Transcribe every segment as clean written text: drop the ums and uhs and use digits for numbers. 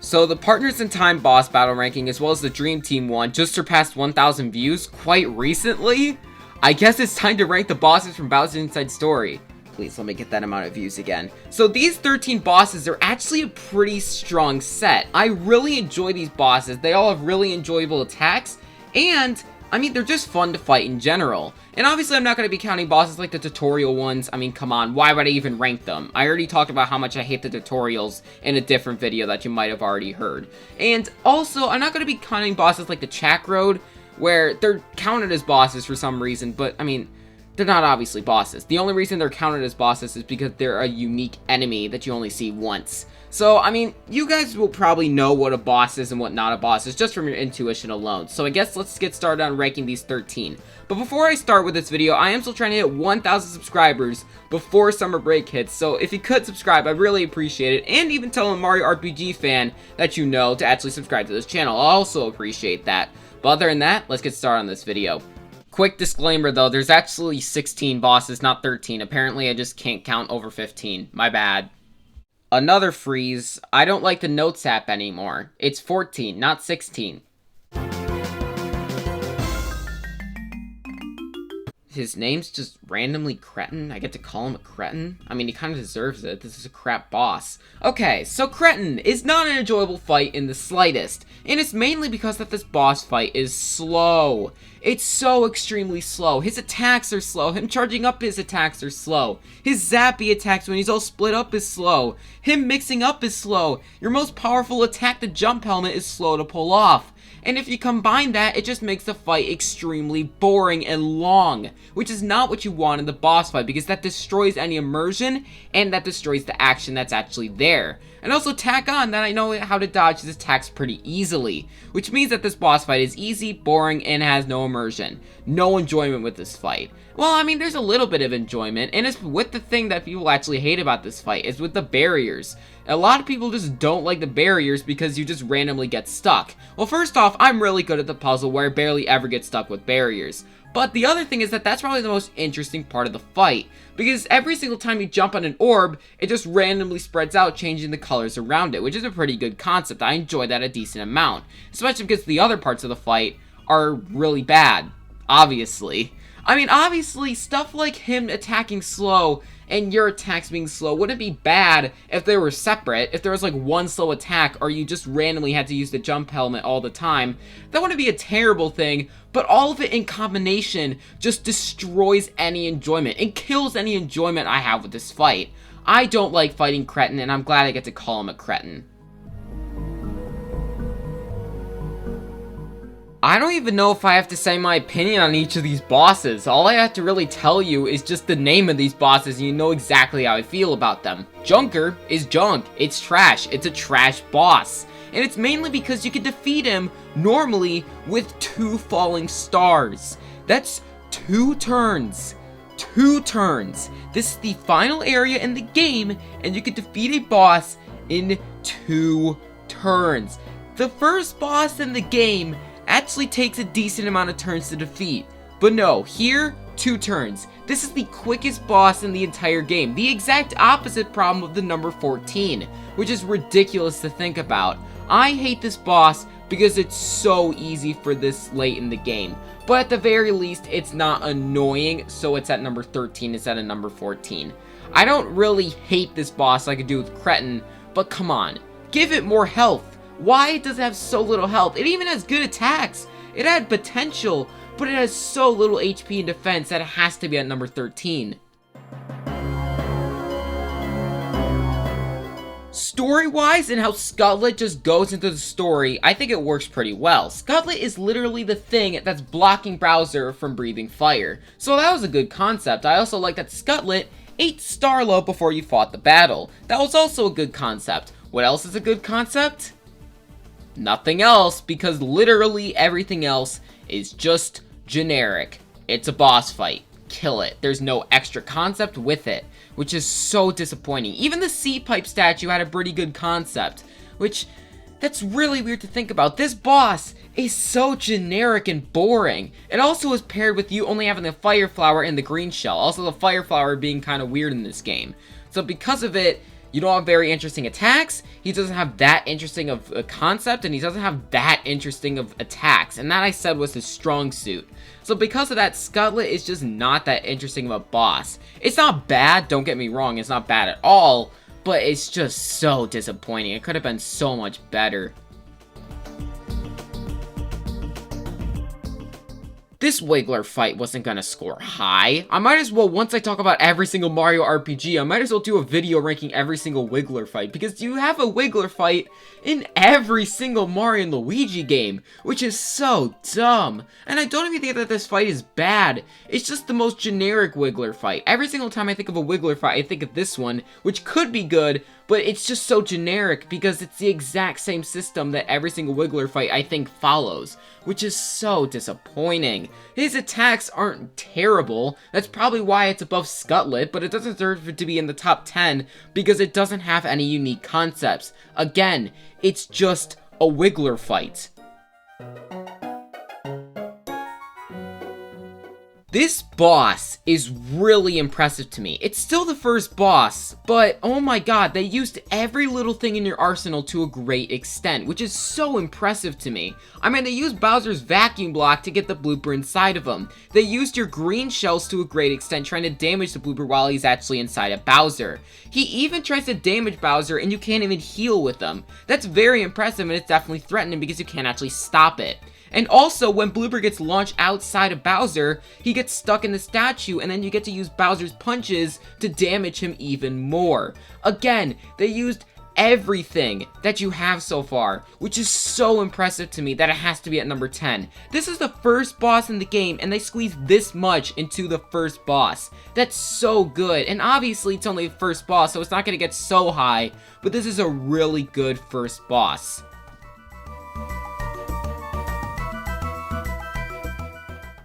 So the Partners in Time boss battle ranking as well as the Dream Team one just surpassed 1,000 views quite recently. I guess it's time to rank the bosses from Bowser's Inside Story. Please let me get that amount of views again. So these 13 bosses are actually a pretty strong set. I really enjoy these bosses. They all have really enjoyable attacks, and I mean, they're just fun to fight in general. And obviously, I'm not going to be counting bosses like the tutorial ones. I mean, come on, why would I even rank them? I already talked about how much I hate the tutorials in a different video that you might have already heard. And also, I'm not going to be counting bosses like the Chack Road, where they're counted as bosses for some reason, but I mean, they're not obviously bosses. The only reason they're counted as bosses is because they're a unique enemy that you only see once. So, I mean, you guys will probably know what a boss is and what not a boss is just from your intuition alone. So I guess let's get started on ranking these 13. But before I start with this video, I am still trying to hit 1,000 subscribers before summer break hits. So if you could subscribe, I'd really appreciate it. And even tell a Mario RPG fan that you know to actually subscribe to this channel. I'll also appreciate that. But other than that, let's get started on this video. Quick disclaimer though, there's actually 16 bosses, not 13. Apparently I just can't count over 15. My bad. Another freeze, I don't like the Notes app anymore. It's 14, not 16. His name's just randomly Cretin? I get to call him a Cretin? I mean, he kind of deserves it. This is a crap boss. Okay, so Cretin is not an enjoyable fight in the slightest. And it's mainly because that this boss fight is slow. It's so extremely slow. His attacks are slow. Him charging up his attacks are slow. His zappy attacks when he's all split up is slow. Him mixing up is slow. Your most powerful attack, the jump helmet, is slow to pull off. And if you combine that, it just makes the fight extremely boring and long, which is not what you want in the boss fight, because that destroys any immersion, and that destroys the action that's actually there. And also tack on that I know how to dodge his attacks pretty easily, which means that this boss fight is easy, boring, and has no immersion. No enjoyment with this fight. Well, I mean, there's a little bit of enjoyment, and it's with the thing that people actually hate about this fight, is with the barriers. A lot of people just don't like the barriers because you just randomly get stuck. Well, first off, I'm really good at the puzzle where I barely ever get stuck with barriers. But the other thing is that that's probably the most interesting part of the fight, because every single time you jump on an orb, it just randomly spreads out, changing the colors around it, which is a pretty good concept. I enjoy that a decent amount, especially because the other parts of the fight are really bad, obviously. I mean, obviously, stuff like him attacking slow and your attacks being slow wouldn't be bad if they were separate. If there was like one slow attack or you just randomly had to use the jump helmet all the time, that wouldn't be a terrible thing, but all of it in combination just destroys any enjoyment. It kills any enjoyment I have with this fight. I don't like fighting Cretin, and I'm glad I get to call him a Cretin. I don't even know if I have to say my opinion on each of these bosses. All I have to really tell you is just the name of these bosses and you know exactly how I feel about them. Junker is junk. It's trash. It's a trash boss. And it's mainly because you can defeat him normally with 2 falling stars. That's 2 turns. 2 turns. This is the final area in the game and you can defeat a boss in 2 turns. The first boss in the game actually takes a decent amount of turns to defeat. But no, here, 2 turns. This is the quickest boss in the entire game. The exact opposite problem of the number 14, which is ridiculous to think about. I hate this boss because it's so easy for this late in the game. But at the very least, it's not annoying, so it's at number 13 instead of number 14. I don't really hate this boss like I do with Cretin, but come on, give it more health. Why does it have so little health? It even has good attacks. It had potential, but it has so little HP and defense that it has to be at number 13. Story-wise and how Scuttlet just goes into the story, I think it works pretty well. Scuttlet is literally the thing that's blocking Bowser from breathing fire. So that was a good concept. I also like that Scuttlet ate Starlo before you fought the battle. That was also a good concept. What else is a good concept? Nothing else, because literally everything else is just generic. It's a boss fight. Kill it. There's no extra concept with it, which is so disappointing. Even the sea pipe statue had a pretty good concept, which that's really weird to think about. This boss is so generic and boring. It also is paired with you only having the fire flower and the green shell. Also the fire flower being kind of weird in this game. So because of it, You don't have very interesting attacks, he doesn't have that interesting of a concept, and he doesn't have that interesting of attacks, and that I said was his strong suit. So because of that, Scuttlet is just not that interesting of a boss. It's not bad, don't get me wrong, it's not bad at all, but it's just so disappointing. It could have been so much better. This Wiggler fight wasn't gonna score high. I might as well, once I talk about every single Mario RPG, I might as well do a video ranking every single Wiggler fight, because you have a Wiggler fight in every single Mario and Luigi game, which is so dumb. And I don't even think that this fight is bad, it's just the most generic Wiggler fight. Every single time I think of a Wiggler fight, I think of this one, which could be good, but it's just so generic because it's the exact same system that every single Wiggler fight I think follows, which is so disappointing. His attacks aren't terrible, that's probably why it's above Scuttlet, but it doesn't deserve it to be in the top 10 because it doesn't have any unique concepts. Again, it's just a Wiggler fight. This boss is really impressive to me. It's still the first boss, but oh my god, they used every little thing in your arsenal to a great extent, which is so impressive to me. I mean, they used Bowser's vacuum block to get the blooper inside of him. They used your green shells to a great extent, trying to damage the blooper while he's actually inside of Bowser. He even tries to damage Bowser and you can't even heal with him. That's very impressive and it's definitely threatening because you can't actually stop it. And also, when Blooper gets launched outside of Bowser, he gets stuck in the statue, and then you get to use Bowser's punches to damage him even more. Again, they used everything that you have so far, which is so impressive to me that it has to be at number 10. This is the first boss in the game, and they squeezed this much into the first boss. That's so good, and obviously it's only the first boss, so it's not going to get so high, but this is a really good first boss.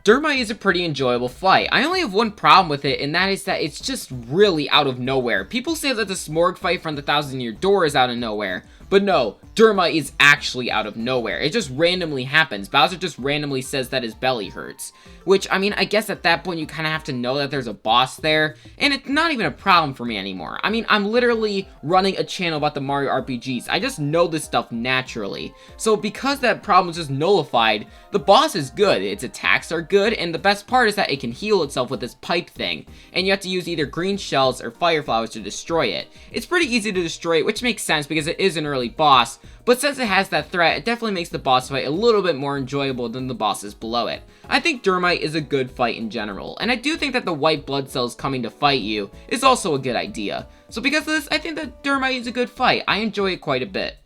Dermite is a pretty enjoyable fight. I only have one problem with it, and that is that it's just really out of nowhere. People say that the Smorg fight from the Thousand Year Door is out of nowhere, but no, Dermite is actually out of nowhere. It just randomly happens. Bowser just randomly says that his belly hurts. Which, I mean, I guess at that point you kind of have to know that there's a boss there, and it's not even a problem for me anymore. I mean, I'm literally running a channel about the Mario RPGs. I just know this stuff naturally. So because that problem is just nullified, the boss is good. Its attacks are good, and the best part is that it can heal itself with this pipe thing. And you have to use either green shells or fire flowers to destroy it. It's pretty easy to destroy it, which makes sense because it is an early boss, but since it has that threat, it definitely makes the boss fight a little bit more enjoyable than the bosses below it. I think Dermite is a good fight in general, and I do think that the white blood cells coming to fight you is also a good idea. So because of this, I think that Dermite is a good fight. I enjoy it quite a bit.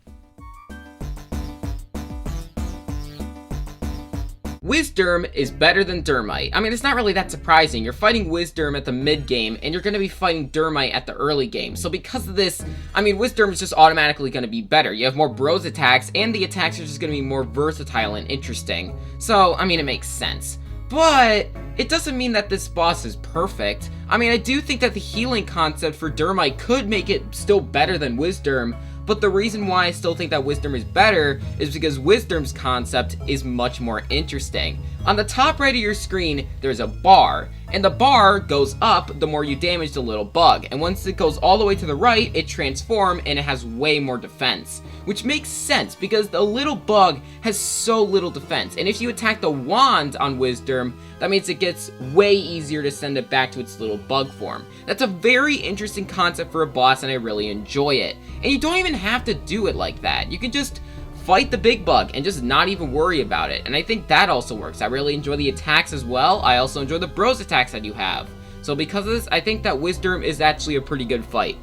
Wisdom is better than Dermite. I mean, it's not really that surprising. You're fighting Wisdom at the mid game, and you're going to be fighting Dermite at the early game. So because of this, I mean, Wisdom is just automatically going to be better. You have more bros attacks, and the attacks are just going to be more versatile and interesting. So, I mean, it makes sense. But it doesn't mean that this boss is perfect. I mean, I do think that the healing concept for Dermite could make it still better than Wisdom, but the reason why I still think that Wisdom is better is because Wisdom's concept is much more interesting. On the top right of your screen, there's a bar, and the bar goes up the more you damage the little bug, and once it goes all the way to the right, it transforms and it has way more defense. Which makes sense, because the little bug has so little defense, and if you attack the wand on Wisdom, that means it gets way easier to send it back to its little bug form. That's a very interesting concept for a boss, and I really enjoy it. And you don't even have to do it like that. You can just fight the big bug and just not even worry about it, and I think that also works. I really enjoy the attacks as well. I also enjoy the bros attacks that you have. So because of this, I think that Wisdom is actually a pretty good fight.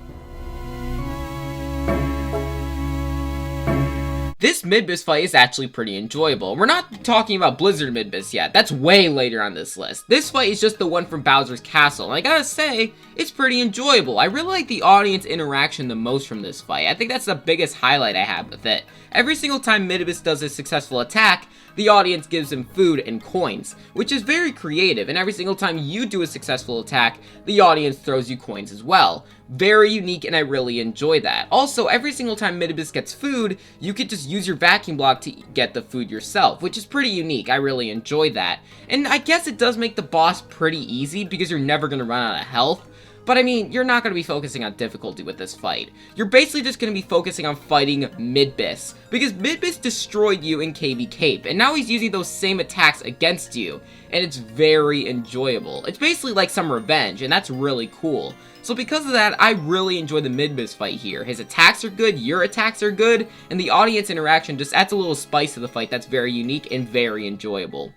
This Midbus fight is actually pretty enjoyable. We're not talking about Blizzard Midbus yet. That's way later on this list. This fight is just the one from Bowser's Castle, and I gotta say, it's pretty enjoyable. I really like the audience interaction the most from this fight. I think that's the biggest highlight I have with it. Every single time Midbus does a successful attack, the audience gives him food and coins, which is very creative, and every single time you do a successful attack, the audience throws you coins as well. Very unique, and I really enjoy that. Also, every single time Midbus gets food, you could just use your vacuum block to get the food yourself, which is pretty unique. I really enjoy that. And I guess it does make the boss pretty easy, because you're never going to run out of health. But I mean, you're not going to be focusing on difficulty with this fight. You're basically just going to be focusing on fighting Midbis, because Midbis destroyed you in KV Cape, and now he's using those same attacks against you, and it's very enjoyable. It's basically like some revenge, and that's really cool. So because of that, I really enjoy the Midbis fight here. His attacks are good, your attacks are good, and the audience interaction just adds a little spice to the fight that's very unique and very enjoyable.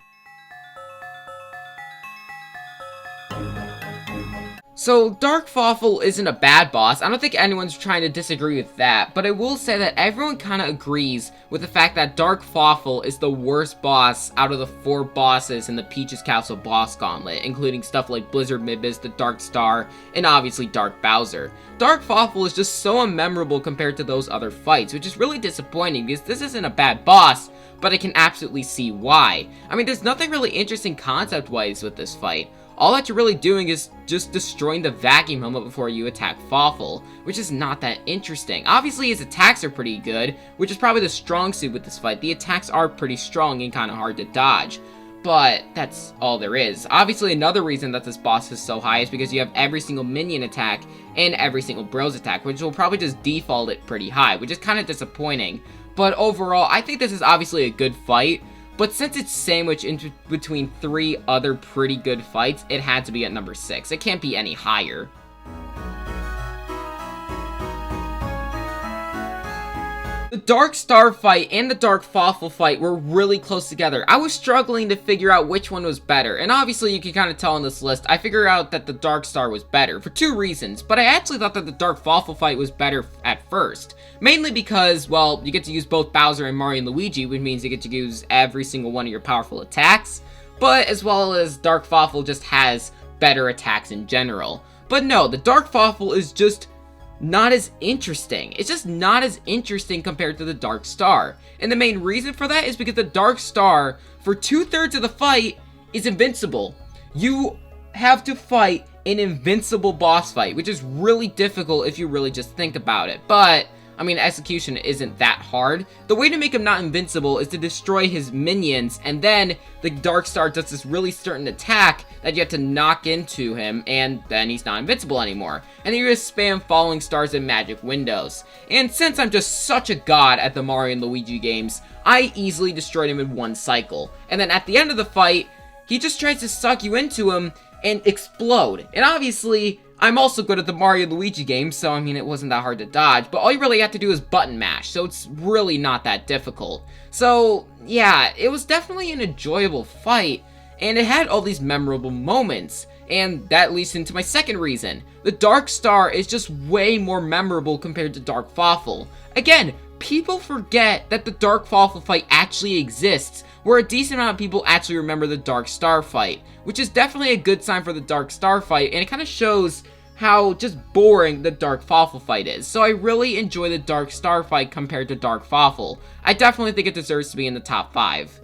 So, Dark Fawful isn't a bad boss. I don't think anyone's trying to disagree with that, but I will say that everyone kind of agrees with the fact that Dark Fawful is the worst boss out of the 4 bosses in the Peach's Castle boss gauntlet, including stuff like Blizzard Midbis, the Dark Star, and obviously Dark Bowser. Dark Fawful is just so unmemorable compared to those other fights, which is really disappointing because this isn't a bad boss, but I can absolutely see why. I mean, there's nothing really interesting concept-wise with this fight. All that you're really doing is just destroying the vacuum helmet before you attack Fawful, which is not that interesting. Obviously, his attacks are pretty good, which is probably the strong suit with this fight. The attacks are pretty strong and kind of hard to dodge, but that's all there is. Obviously, another reason that this boss is so high is because you have every single minion attack and every single bros attack, which will probably just default it pretty high, which is kind of disappointing. But overall, I think this is obviously a good fight. But since it's sandwiched in between 3 other pretty good fights, it had to be at number 6. It can't be any higher. The Dark Star fight and the Dark Fawful fight were really close together. I was struggling to figure out which one was better, and obviously you can kind of tell in this list, I figured out that the Dark Star was better for 2 reasons, but I actually thought that the Dark Fawful fight was better at first. Mainly because, well, you get to use both Bowser and Mario and Luigi, which means you get to use every single one of your powerful attacks, but as well as Dark Fawful just has better attacks in general. But no, the Dark Fawful is just not as interesting. It's just not as interesting compared to the Dark Star. And the main reason for that is because the Dark Star, for 2/3 of the fight, is invincible. You have to fight an invincible boss fight, which is really difficult if you really just think about it. But I mean, execution isn't that hard. The way to make him not invincible is to destroy his minions, and then the Dark Star does this really certain attack that you have to knock into him, and then he's not invincible anymore. And then you just spam falling stars and magic windows. And since I'm just such a god at the Mario and Luigi games, I easily destroyed him in 1 cycle. And then at the end of the fight, he just tries to suck you into him and explode. And obviously, I'm also good at the Mario and Luigi games, so I mean, it wasn't that hard to dodge, but all you really have to do is button mash, so it's really not that difficult. So, yeah, it was definitely an enjoyable fight, and it had all these memorable moments, and that leads into my second reason. The Dark Star is just way more memorable compared to Dark Fawful. Again, people forget that the Dark Fawful fight actually exists, where a decent amount of people actually remember the Dark Star fight, which is definitely a good sign for the Dark Star fight, and it kind of shows how just boring the Dark Fawful fight is. So I really enjoy the Dark Star fight compared to Dark Fawful. I definitely think it deserves to be in the top 5.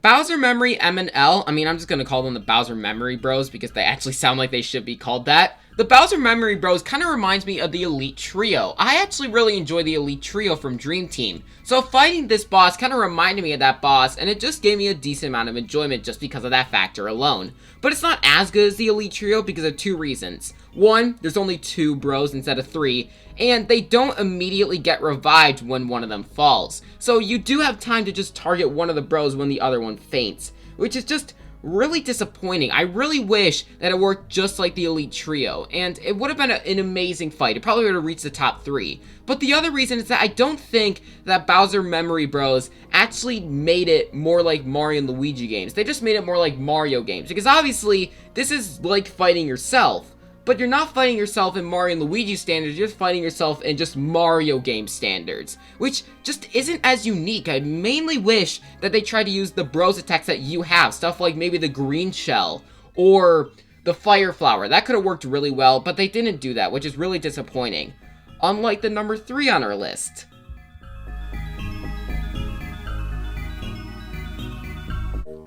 Bowser Memory M and L, I mean, I'm just gonna call them the Bowser Memory Bros because they actually sound like they should be called that. The Bowser Memory Bros kind of reminds me of the Elite Trio. I actually really enjoy the Elite Trio from Dream Team. So fighting this boss kind of reminded me of that boss, and it just gave me a decent amount of enjoyment just because of that factor alone. But it's not as good as the Elite Trio because of 2 reasons. 1, there's only 2 bros instead of 3, and they don't immediately get revived when one of them falls. So you do have time to just target one of the bros when the other one faints, which is just really disappointing. I really wish that it worked just like the Elite Trio, and it would have been an amazing fight. It probably would have reached the top 3. But the other reason is that I don't think that Bowser Memory Bros actually made it more like Mario and Luigi games. They just made it more like Mario games, because obviously this is like fighting yourself. But you're not fighting yourself in Mario and Luigi standards, you're just fighting yourself in just Mario game standards, which just isn't as unique. I mainly wish that they tried to use the bros attacks that you have, stuff like maybe the green shell, or the fire flower. That could have worked really well, but they didn't do that, which is really disappointing. Unlike the number 3 on our list.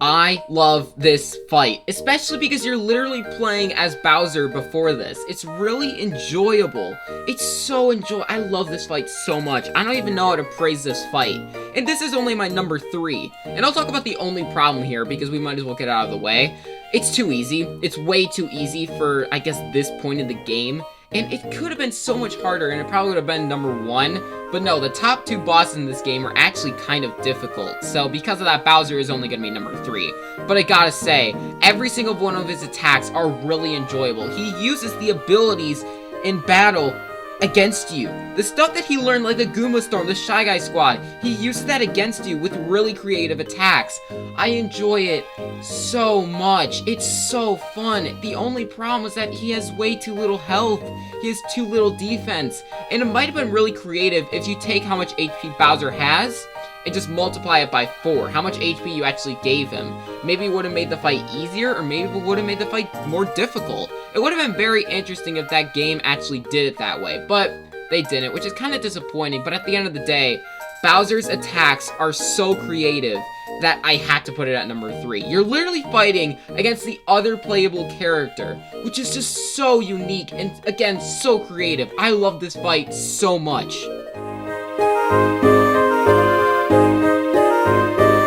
I love this fight, especially because you're literally playing as Bowser before this. It's really enjoyable. It's so I love this fight so much. I don't even know how to praise this fight. And this is only my number 3. And I'll talk about the only problem here because we might as well get it out of the way. It's too easy. It's way too easy for, I guess, this point in the game. And it could have been so much harder, and it probably would have been number 1. But no, the top 2 bosses in this game are actually kind of difficult. So because of that, Bowser is only going to be number 3. But I gotta say, every single one of his attacks are really enjoyable. He uses the abilities in battle against you. The stuff that he learned, like the Goomba Storm, the Shy Guy Squad, he uses that against you with really creative attacks. I enjoy it so much. It's so fun. The only problem is that he has way too little health. He has too little defense. And it might have been really creative if you take how much HP Bowser has and just multiply it by 4, how much HP you actually gave him. Maybe it would have made the fight easier, or maybe it would have made the fight more difficult. It would have been very interesting if that game actually did it that way, but they didn't, which is kind of disappointing. But at the end of the day, Bowser's attacks are so creative that I had to put it at number 3. You're literally fighting against the other playable character, which is just so unique and, again, so creative. I love this fight so much.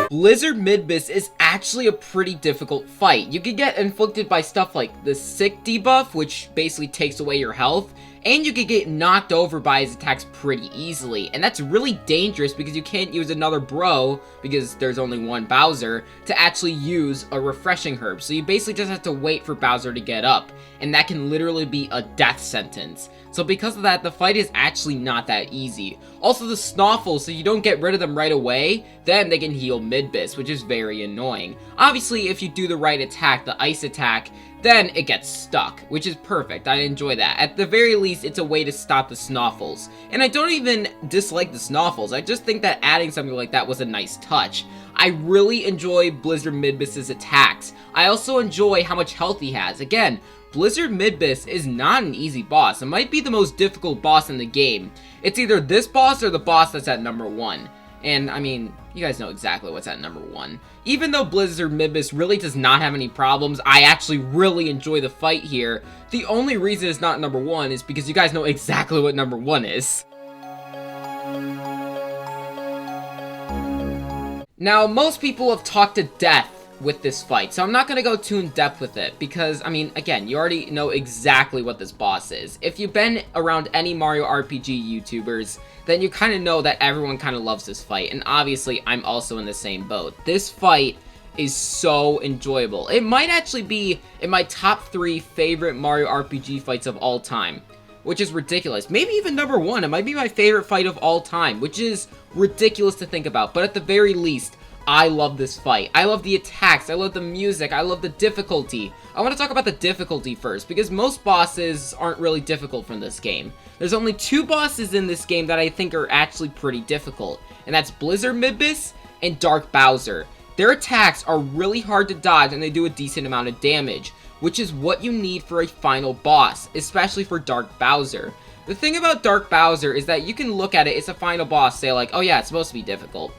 Blizzard Midbis is actually a pretty difficult fight. You could get inflicted by stuff like the Sick debuff, which basically takes away your health, and you could get knocked over by his attacks pretty easily. And that's really dangerous because you can't use another bro, because there's only one Bowser, to actually use a refreshing herb. So you basically just have to wait for Bowser to get up, and that can literally be a death sentence. So because of that, the fight is actually not that easy. Also, the Snoffles, so you don't get rid of them right away, then they can heal Midbis, which is very annoying. Obviously, if you do the right attack, the ice attack, then it gets stuck, which is perfect. I enjoy that. At the very least, it's a way to stop the Snoffles. And I don't even dislike the Snoffles. I just think that adding something like that was a nice touch. I really enjoy Blizzard Midbis's attacks. I also enjoy how much health he has. Again, Blizzard Midbis is not an easy boss. It might be the most difficult boss in the game. It's either this boss or the boss that's at number 1. And, I mean, you guys know exactly what's at number 1. Even though Blizzard Midbis really does not have any problems, I actually really enjoy the fight here. The only reason it's not number 1 is because you guys know exactly what number 1 is. Now, most people have talked to death with this fight, so I'm not going to go too in depth with it because, I mean, again, you already know exactly what this boss is. If you've been around any Mario RPG YouTubers, then you kind of know that everyone kind of loves this fight, and obviously I'm also in the same boat. This fight is so enjoyable. It might actually be in my top 3 favorite Mario RPG fights of all time, which is ridiculous. Maybe even number 1. It might be my favorite fight of all time, which is ridiculous to think about, but at the very least, I love this fight. I love the attacks, I love the music, I love the difficulty. I want to talk about the difficulty first, because most bosses aren't really difficult from this game. There's only 2 bosses in this game that I think are actually pretty difficult, and that's Blizzard Midbis and Dark Bowser. Their attacks are really hard to dodge, and they do a decent amount of damage, which is what you need for a final boss, especially for Dark Bowser. The thing about Dark Bowser is that you can look at it, it's a final boss, say like, oh yeah, it's supposed to be difficult.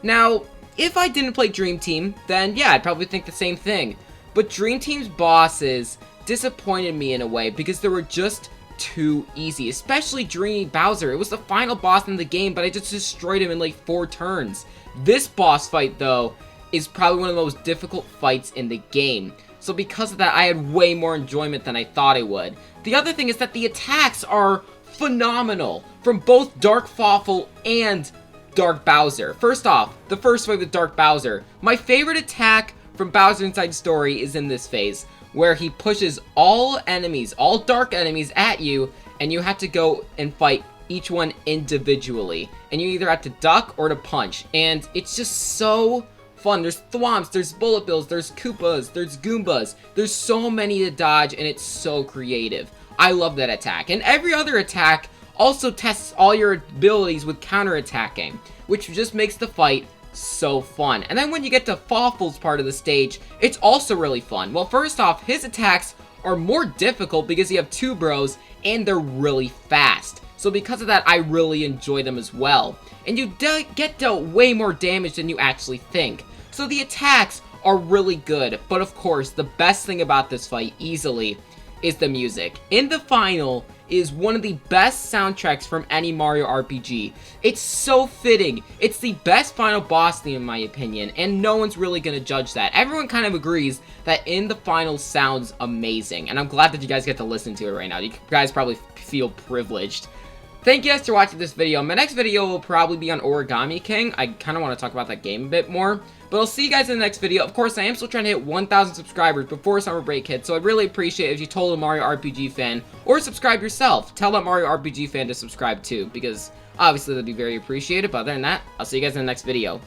Now, if I didn't play Dream Team, then yeah, I'd probably think the same thing. But Dream Team's bosses disappointed me in a way because they were just too easy, especially Dreamy Bowser. It was the final boss in the game, but I just destroyed him in like 4 turns. This boss fight, though, is probably one of the most difficult fights in the game. So because of that, I had way more enjoyment than I thought I would. The other thing is that the attacks are phenomenal from both Dark Fawful and Dark Bowser. First off, the first fight with Dark Bowser. My favorite attack from Bowser Inside Story is in this phase, where he pushes all enemies, all dark enemies at you, and you have to go and fight each one individually. And you either have to duck or to punch. And it's just so fun. There's Thwomps, there's Bullet Bills, there's Koopas, there's Goombas. There's so many to dodge, and it's so creative. I love that attack. And every other attack also tests all your abilities with counterattacking, which just makes the fight so fun. And then when you get to Fawful's part of the stage, it's also really fun. Well, first off, his attacks are more difficult because you have 2 bros, and they're really fast. So because of that, I really enjoy them as well. And you get dealt way more damage than you actually think. So the attacks are really good. But of course, the best thing about this fight, easily, is the music. In the final is one of the best soundtracks from any Mario RPG. It's so fitting. It's the best final boss theme in my opinion, and no one's really gonna judge that. Everyone kind of agrees that In the Final sounds amazing, and I'm glad that you guys get to listen to it right now. You guys probably feel privileged. Thank you guys for watching this video. My next video will probably be on Origami King. I kind of want to talk about that game a bit more. But I'll see you guys in the next video. Of course, I am still trying to hit 1,000 subscribers before summer break hits, so I'd really appreciate it if you told a Mario RPG fan, or subscribe yourself. Tell that Mario RPG fan to subscribe too, because obviously that'd be very appreciated. But other than that, I'll see you guys in the next video.